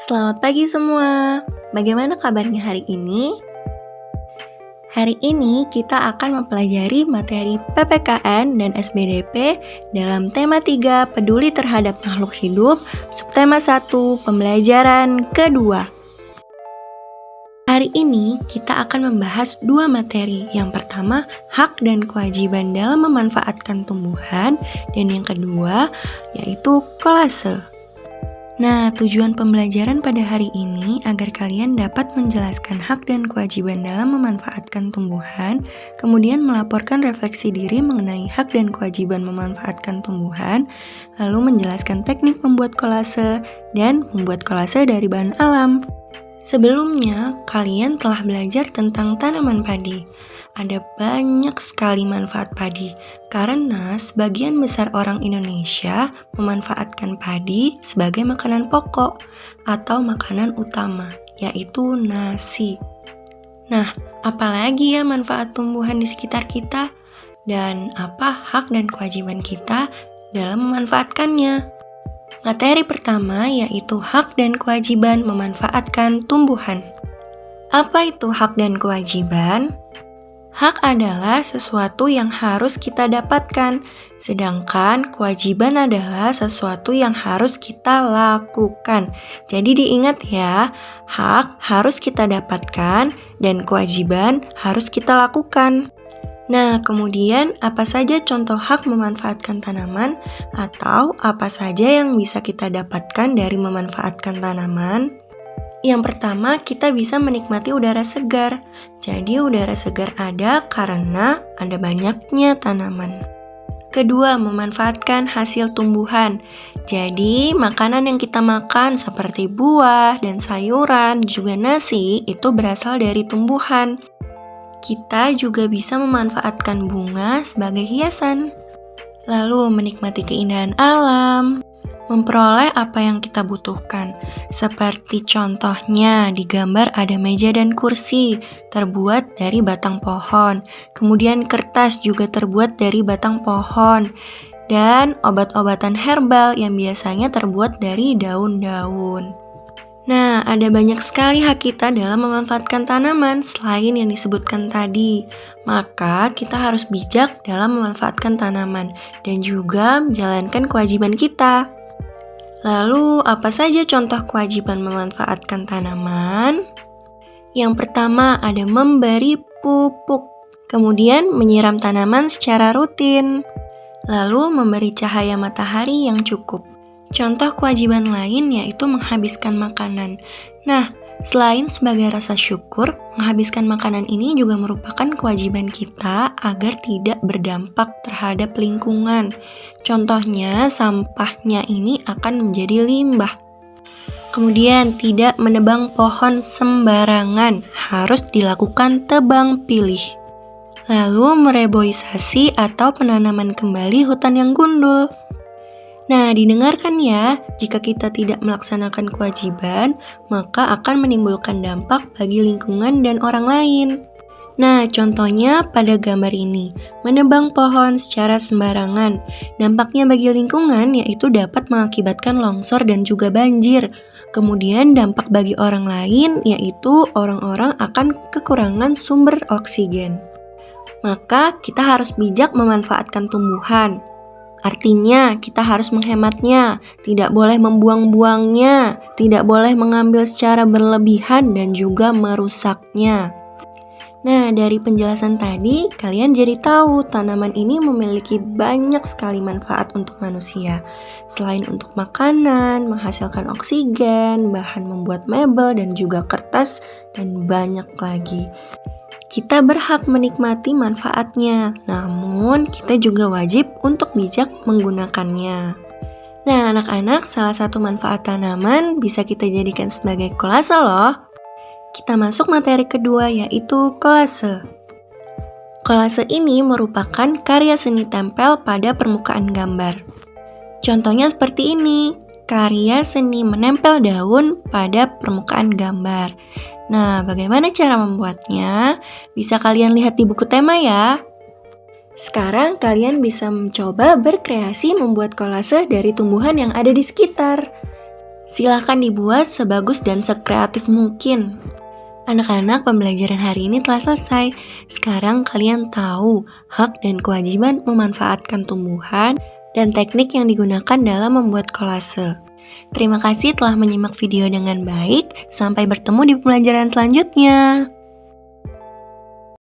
Selamat pagi semua. Bagaimana kabarnya hari ini? Hari ini kita akan mempelajari materi PPKN dan SBDP dalam tema 3 peduli terhadap makhluk hidup, subtema 1 pembelajaran kedua. Hari ini kita akan membahas dua materi. Yang pertama, hak dan kewajiban dalam memanfaatkan tumbuhan, dan yang kedua yaitu kolase. Nah, tujuan pembelajaran pada hari ini agar kalian dapat menjelaskan hak dan kewajiban dalam memanfaatkan tumbuhan, kemudian melaporkan refleksi diri mengenai hak dan kewajiban memanfaatkan tumbuhan, lalu menjelaskan teknik membuat kolase dan membuat kolase dari bahan alam. Sebelumnya, kalian telah belajar tentang tanaman padi. Ada banyak sekali manfaat padi, karena sebagian besar orang Indonesia memanfaatkan padi sebagai makanan pokok atau makanan utama, yaitu nasi. Nah, apalagi ya manfaat tumbuhan di sekitar kita? Dan apa hak dan kewajiban kita dalam memanfaatkannya? Materi pertama yaitu hak dan kewajiban memanfaatkan tumbuhan. Apa itu hak dan kewajiban? Hak adalah sesuatu yang harus kita dapatkan, sedangkan kewajiban adalah sesuatu yang harus kita lakukan. Jadi diingat ya, hak harus kita dapatkan dan kewajiban harus kita lakukan. Nah, kemudian apa saja contoh hak memanfaatkan tanaman atau apa saja yang bisa kita dapatkan dari memanfaatkan tanaman? Yang pertama, kita bisa menikmati udara segar. Jadi, udara segar ada karena ada banyaknya tanaman. Kedua, memanfaatkan hasil tumbuhan. Jadi, makanan yang kita makan seperti buah dan sayuran, juga nasi, itu berasal dari tumbuhan. Kita juga bisa memanfaatkan bunga sebagai hiasan. Lalu menikmati keindahan alam, memperoleh apa yang kita butuhkan. Seperti contohnya di gambar ada meja dan kursi terbuat dari batang pohon. Kemudian kertas juga terbuat dari batang pohon. Dan obat-obatan herbal yang biasanya terbuat dari daun-daun. Nah, ada banyak sekali hak kita dalam memanfaatkan tanaman selain yang disebutkan tadi. Maka, kita harus bijak dalam memanfaatkan tanaman dan juga menjalankan kewajiban kita. Lalu, apa saja contoh kewajiban memanfaatkan tanaman? Yang pertama, ada memberi pupuk, kemudian menyiram tanaman secara rutin, lalu memberi cahaya matahari yang cukup. Contoh kewajiban lain yaitu menghabiskan makanan. Nah, selain sebagai rasa syukur, menghabiskan makanan ini juga merupakan kewajiban kita agar tidak berdampak terhadap lingkungan. Contohnya, sampahnya ini akan menjadi limbah. Kemudian, tidak menebang pohon sembarangan, harus dilakukan tebang pilih. Lalu, mereboisasi atau penanaman kembali hutan yang gundul. Nah, didengarkan ya, jika kita tidak melaksanakan kewajiban, maka akan menimbulkan dampak bagi lingkungan dan orang lain. Nah, contohnya pada gambar ini, menebang pohon secara sembarangan. Dampaknya bagi lingkungan yaitu dapat mengakibatkan longsor dan juga banjir. Kemudian dampak bagi orang lain yaitu orang-orang akan kekurangan sumber oksigen. Maka kita harus bijak memanfaatkan tumbuhan. Artinya, kita harus menghematnya, tidak boleh membuang-buangnya, tidak boleh mengambil secara berlebihan dan juga merusaknya. Nah, dari penjelasan tadi, kalian jadi tahu tanaman ini memiliki banyak sekali manfaat untuk manusia. Selain untuk makanan, menghasilkan oksigen, bahan membuat mebel dan juga kertas, dan banyak lagi. Kita berhak menikmati manfaatnya, namun kita juga wajib untuk bijak menggunakannya. Nah, anak-anak, salah satu manfaat tanaman bisa kita jadikan sebagai kolase loh. Kita masuk materi kedua yaitu kolase. Kolase ini merupakan karya seni tempel pada permukaan gambar. Contohnya seperti ini, karya seni menempel daun pada permukaan gambar. Nah, bagaimana cara membuatnya? Bisa kalian lihat di buku tema ya. Sekarang kalian bisa mencoba berkreasi membuat kolase dari tumbuhan yang ada di sekitar. Silahkan dibuat sebagus dan sekreatif mungkin. Anak-anak, pembelajaran hari ini telah selesai. Sekarang kalian tahu hak dan kewajiban memanfaatkan tumbuhan dan teknik yang digunakan dalam membuat kolase. Terima kasih telah menyimak video dengan baik. Sampai bertemu di pembelajaran selanjutnya.